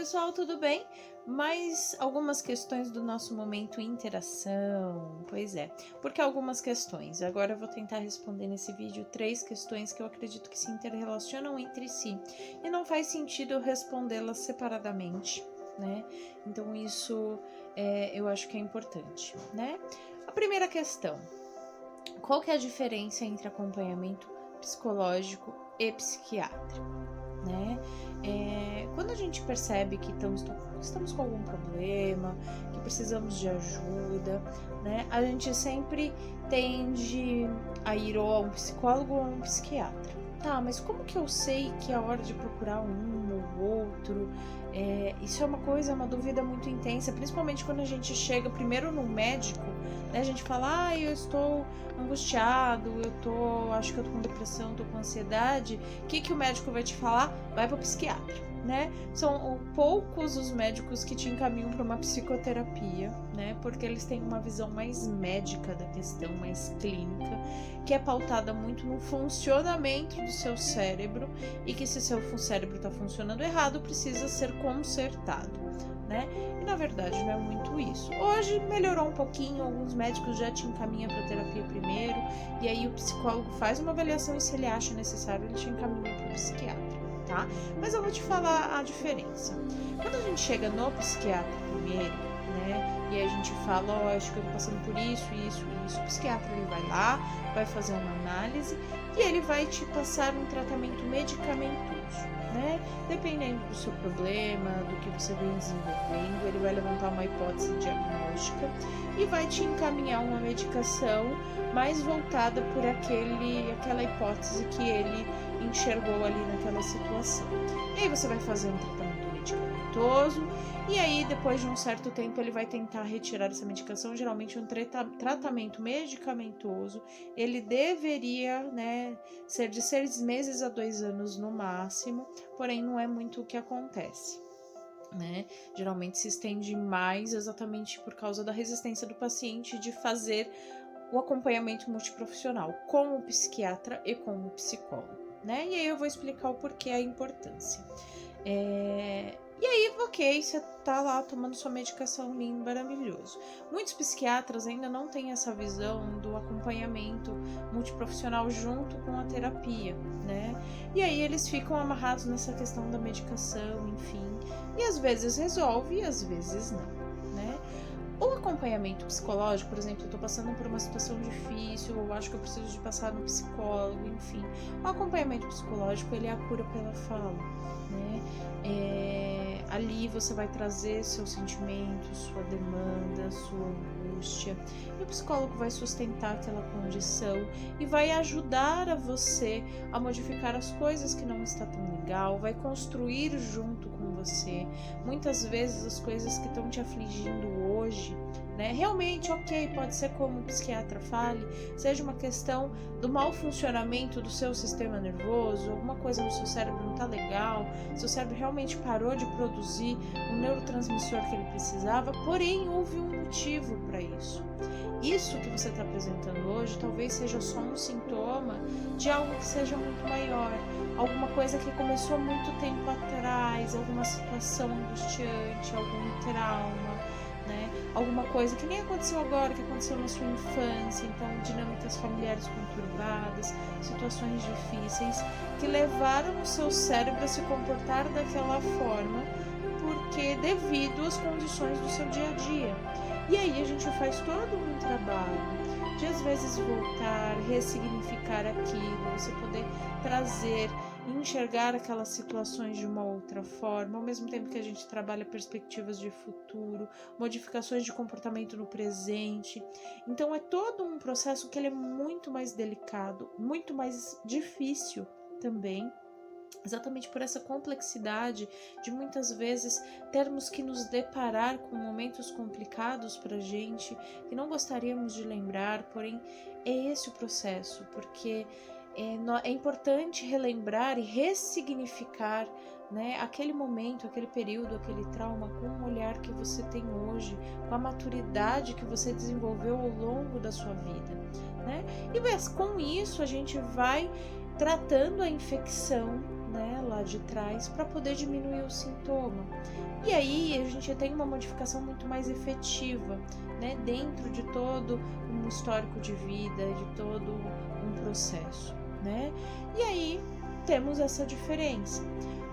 pessoal, tudo bem? Mais algumas questões do nosso momento interação. Pois é, porque algumas questões. Agora eu vou tentar responder nesse vídeo 3 questões que eu acredito que se interrelacionam entre si e não faz sentido eu respondê-las separadamente, né? Então isso eu acho que é importante, né? A primeira questão: qual que é a diferença entre acompanhamento psicológico e psiquiátrico, né? Quando a gente percebe que estamos com algum problema, que precisamos de ajuda, né? A gente sempre tende a ir ou a um psicólogo ou a um psiquiatra. Tá, mas como que eu sei que é hora de procurar um ou outro? Isso é uma dúvida muito intensa, principalmente quando a gente chega primeiro no médico, né? A gente fala, eu estou angustiado, acho que eu tô com depressão, tô com ansiedade. O que o médico vai te falar? Vai pro psiquiatra, né? São poucos os médicos que te encaminham para uma psicoterapia, né? Porque eles têm uma visão mais médica da questão, mais clínica, que é pautada muito no funcionamento do seu cérebro e que se seu cérebro está funcionando errado, precisa ser consertado, né? E na verdade não é muito isso. Hoje melhorou um pouquinho, alguns médicos já te encaminham para terapia primeiro, e aí o psicólogo faz uma avaliação e se ele acha necessário, ele te encaminha para o psiquiatra, tá? Mas eu vou te falar a diferença. Quando a gente chega no psiquiatra primeiro, né, e aí a gente fala, acho que eu tô passando por isso, o psiquiatra ele vai lá, vai fazer uma análise e ele vai te passar um tratamento medicamentoso, né? Dependendo do seu problema, do que você vem desenvolvendo, ele vai levantar uma hipótese diagnóstica e vai te encaminhar uma medicação mais voltada por aquela hipótese que ele enxergou ali naquela situação. E aí você vai fazer um tratamento medicamentoso e aí depois de um certo tempo ele vai tentar retirar essa medicação. Geralmente um tratamento medicamentoso ele deveria, né, ser de 6 meses a 2 anos no máximo, porém não é muito o que acontece, né? Geralmente se estende mais exatamente por causa da resistência do paciente de fazer o acompanhamento multiprofissional com o psiquiatra e com o psicólogo, né? E aí eu vou explicar o porquê, a importância. E aí, ok, você tá lá tomando sua medicação, lindo, maravilhoso. Muitos psiquiatras ainda não têm essa visão do acompanhamento multiprofissional junto com a terapia, né? E aí eles ficam amarrados nessa questão da medicação, enfim. E às vezes resolve e às vezes não, né? O acompanhamento psicológico, por exemplo, eu tô passando por uma situação difícil, eu acho que eu preciso de passar no psicólogo, enfim. O acompanhamento psicológico, ele é a cura pela fala, né? Ali você vai trazer seus sentimentos, sua demanda, sua angústia, e o psicólogo vai sustentar aquela condição e vai ajudar a você a modificar as coisas que não está tão legal, vai construir junto com você. Muitas vezes as coisas que estão te afligindo hoje, né, realmente, ok, pode ser como o psiquiatra fale, seja uma questão do mau funcionamento do seu sistema nervoso, alguma coisa no seu cérebro não tá legal, seu cérebro realmente parou de produzir o neurotransmissor que ele precisava, porém houve um motivo para isso. Isso que você está apresentando hoje talvez seja só um sintoma de algo que seja muito maior, alguma coisa que começou muito tempo atrás, alguma situação angustiante, algum trauma, né? Alguma coisa que nem aconteceu agora, que aconteceu na sua infância, então dinâmicas familiares conturbadas, situações difíceis que levaram o seu cérebro a se comportar daquela forma porque devido às condições do seu dia a dia. E aí a gente faz todo um trabalho de às vezes voltar, ressignificar aquilo, você poder trazer e enxergar aquelas situações de uma outra forma, ao mesmo tempo que a gente trabalha perspectivas de futuro, modificações de comportamento no presente. Então é todo um processo que ele é muito mais delicado, muito mais difícil também, exatamente por essa complexidade de muitas vezes termos que nos deparar com momentos complicados pra gente, que não gostaríamos de lembrar, porém é esse o processo, porque é importante relembrar e ressignificar, né, aquele momento, aquele período, aquele trauma com o olhar que você tem hoje, com a maturidade que você desenvolveu ao longo da sua vida, né? E com isso a gente vai tratando a infecção né, lá de trás, para poder diminuir o sintoma. E aí a gente tem uma modificação muito mais efetiva, né, dentro de todo um histórico de vida, de todo um processo, né? E aí temos essa diferença.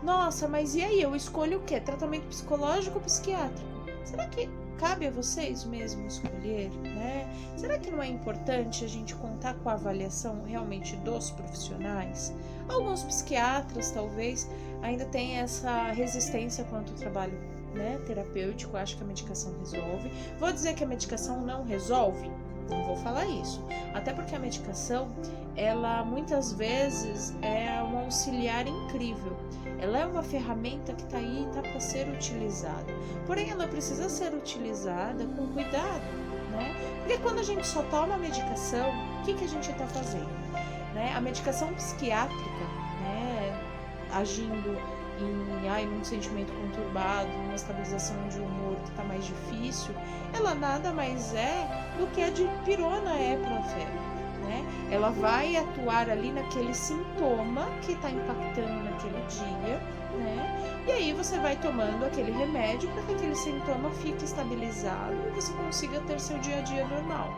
Nossa, mas e aí, eu escolho o quê? Tratamento psicológico ou psiquiátrico? Será que cabe a vocês mesmo escolher, né? Será que não é importante a gente contar com a avaliação realmente dos profissionais? Alguns psiquiatras, talvez, ainda têm essa resistência quanto ao trabalho, né, terapêutico, acho que a medicação resolve. Vou dizer que a medicação não resolve? Não vou falar isso. Até porque a medicação, ela muitas vezes é um auxiliar incrível. Ela é uma ferramenta que está aí, está para ser utilizada. Porém, ela precisa ser utilizada com cuidado, né? Porque quando a gente só toma a medicação, o que a gente está fazendo? Né? A medicação psiquiátrica, né, agindo em um sentimento conturbado, uma estabilização de humor que está mais difícil, ela nada mais é do que a dipirona é para a febre, né? Ela vai atuar ali naquele sintoma que está impactando naquele dia, né? E aí você vai tomando aquele remédio para que aquele sintoma fique estabilizado e você consiga ter seu dia a dia normal.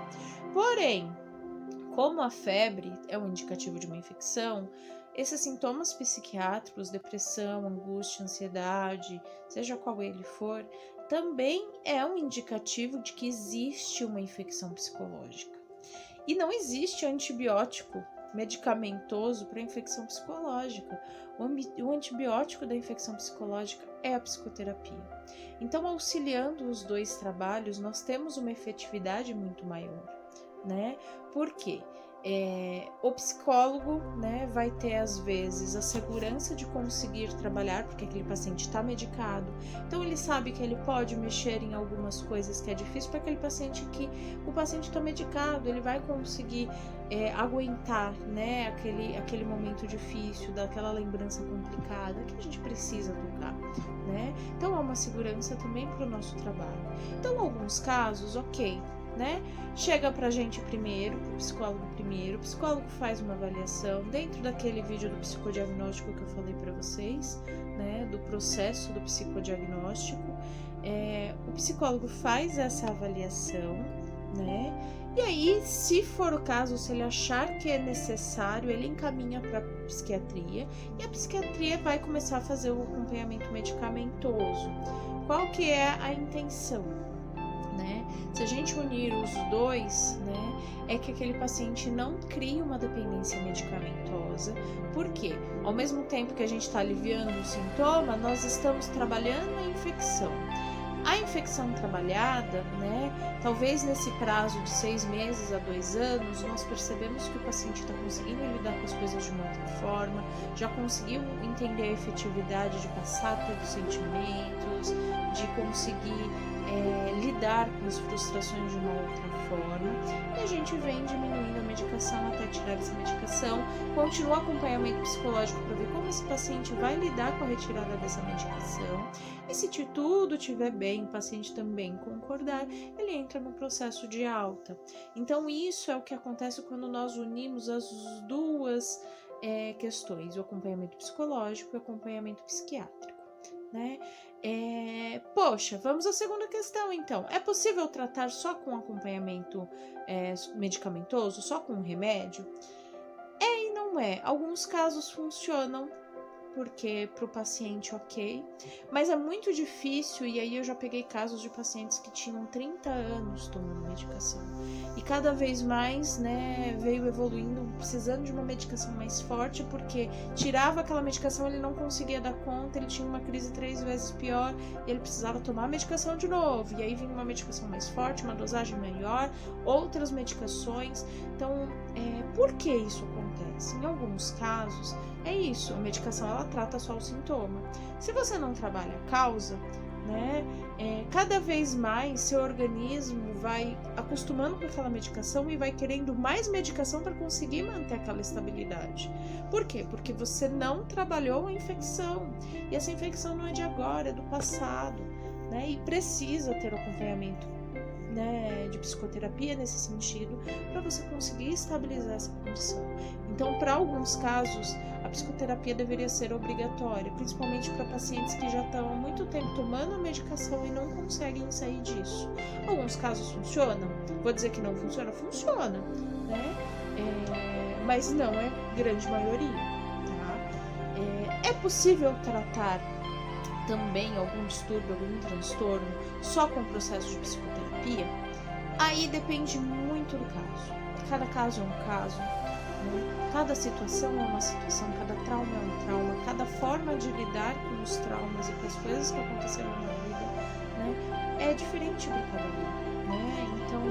Porém, como a febre é um indicativo de uma infecção, esses sintomas psiquiátricos, depressão, angústia, ansiedade, seja qual ele for, também é um indicativo de que existe uma infecção psicológica. E não existe antibiótico medicamentoso para infecção psicológica. O antibiótico da infecção psicológica é a psicoterapia. Então, auxiliando os dois trabalhos, nós temos uma efetividade muito maior, né? Por quê? O psicólogo, né, vai ter às vezes a segurança de conseguir trabalhar, porque aquele paciente está medicado, então ele sabe que ele pode mexer em algumas coisas que é difícil para aquele paciente, que o paciente está medicado, ele vai conseguir aguentar, né, aquele momento difícil, daquela lembrança complicada que a gente precisa tocar, né? Então há uma segurança também para o nosso trabalho. Então, em alguns casos, ok, né? Chega pra gente primeiro, pro psicólogo primeiro, o psicólogo faz uma avaliação dentro daquele vídeo do psicodiagnóstico que eu falei para vocês, né? Do processo do psicodiagnóstico. O psicólogo faz essa avaliação, né? E aí, se for o caso, se ele achar que é necessário, ele encaminha para psiquiatria e a psiquiatria vai começar a fazer o acompanhamento medicamentoso. Qual que é a intenção? Né? Se a gente unir os dois, né, é que aquele paciente não crie uma dependência medicamentosa, porque ao mesmo tempo que a gente está aliviando o sintoma, nós estamos trabalhando a infecção. A infecção trabalhada, né, talvez nesse prazo de 6 meses a 2 anos, nós percebemos que o paciente está conseguindo lidar com as coisas de uma outra forma, já conseguiu entender a efetividade de passar pelos sentimentos, de conseguir lidar com as frustrações de uma outra forma, e a gente vem diminuindo a medicação até tirar essa medicação, continua acompanhamento psicológico para ver como esse paciente vai lidar com a retirada dessa medicação, e se tudo estiver bem, o paciente também concordar, ele entra no processo de alta. Então isso é o que acontece quando nós unimos as duas questões, o acompanhamento psicológico e o acompanhamento psiquiátrico, né? Poxa, vamos à segunda questão então. É possível tratar só com acompanhamento medicamentoso, só com remédio? E não é. Alguns casos funcionam, porque para o paciente ok, mas é muito difícil, e aí eu já peguei casos de pacientes que tinham 30 anos tomando medicação, e cada vez mais, né, veio evoluindo, precisando de uma medicação mais forte, porque tirava aquela medicação, ele não conseguia dar conta, ele tinha uma crise 3 vezes pior, e ele precisava tomar a medicação de novo, e aí vinha uma medicação mais forte, uma dosagem maior, outras medicações. Então, por que isso acontece? Em alguns casos, é isso, a medicação ela trata só o sintoma. Se você não trabalha a causa, né, cada vez mais seu organismo vai acostumando com aquela medicação e vai querendo mais medicação para conseguir manter aquela estabilidade. Por quê? Porque você não trabalhou a infecção. E essa infecção não é de agora, é do passado, né, e precisa ter o acompanhamento, né, de psicoterapia nesse sentido, para você conseguir estabilizar essa condição. Então, para alguns casos, a psicoterapia deveria ser obrigatória, principalmente para pacientes que já estão há muito tempo tomando a medicação e não conseguem sair disso. Alguns casos funcionam, vou dizer que não funciona, funciona, né? Mas não é grande maioria, tá? É possível tratar também algum distúrbio, algum transtorno só com o processo de psicoterapia? Aí depende muito do caso. Cada caso é um caso, né? Cada situação é uma situação, cada trauma é um trauma, cada forma de lidar com os traumas e com as coisas que aconteceram na vida, né, é diferente para cada um, né? Então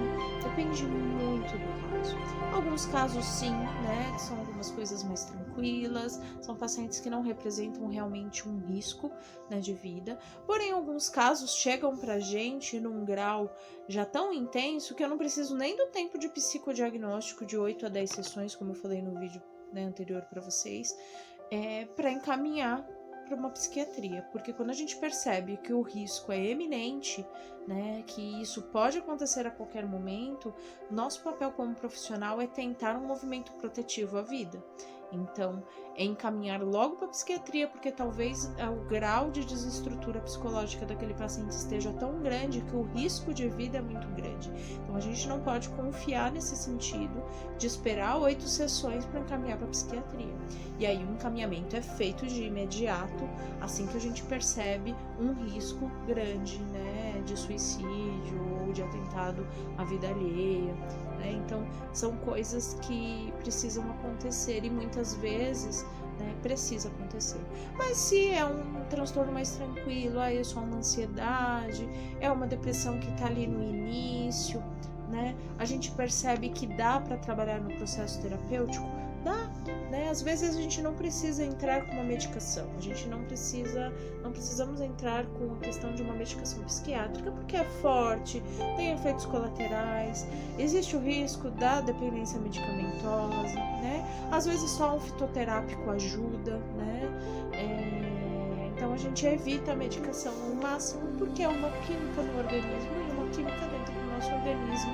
depende muito do caso. Alguns casos sim, né, são algumas coisas mais tranquilas, são pacientes que não representam realmente um risco, né, de vida. Porém, alguns casos chegam pra gente num grau já tão intenso que eu não preciso nem do tempo de psicodiagnóstico de 8 a 10 sessões, como eu falei no vídeo, né, anterior para vocês, para encaminhar para uma psiquiatria, porque quando a gente percebe que o risco é eminente, né, que isso pode acontecer a qualquer momento, nosso papel como profissional é tentar um movimento protetivo à vida. Então, é encaminhar logo para a psiquiatria, porque talvez o grau de desestrutura psicológica daquele paciente esteja tão grande que o risco de vida é muito grande. Então, a gente não pode confiar nesse sentido de esperar 8 sessões para encaminhar para a psiquiatria. E aí, o encaminhamento é feito de imediato, assim que a gente percebe um risco grande, né, de suicídio ou de atentado à vida alheia, né? Então, são coisas que precisam acontecer e muitas vezes, né, precisa acontecer. Mas se é um transtorno mais tranquilo, é só uma ansiedade, é uma depressão que está ali no início, né, a gente percebe que dá para trabalhar no processo terapêutico, dá, né? Às vezes a gente não precisa entrar com uma medicação, a gente não precisamos entrar com a questão de uma medicação psiquiátrica, porque é forte, tem efeitos colaterais, existe o risco da dependência medicamentosa, né? Às vezes só um fitoterápico ajuda, né? Então a gente evita a medicação ao máximo, porque é uma química no organismo e uma química dentro do nosso organismo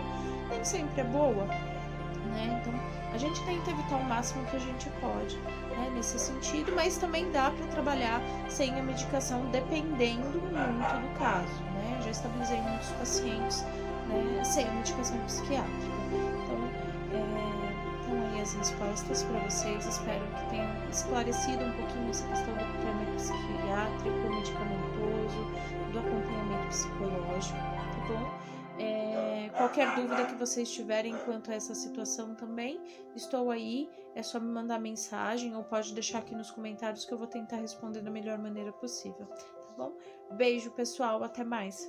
nem sempre é boa, né? Então a gente tenta evitar o máximo que a gente pode, né, nesse sentido, mas também dá para trabalhar sem a medicação, dependendo muito do caso, né? Já estabilizei muitos pacientes, né, sem a medicação psiquiátrica. Então aí as respostas para vocês, espero que tenham esclarecido um pouquinho essa questão do acompanhamento psiquiátrico, medicamentoso, do acompanhamento psicológico, tá bom? Qualquer dúvida que vocês tiverem quanto a essa situação também, estou aí, é só me mandar mensagem ou pode deixar aqui nos comentários que eu vou tentar responder da melhor maneira possível, tá bom? Beijo, pessoal, até mais!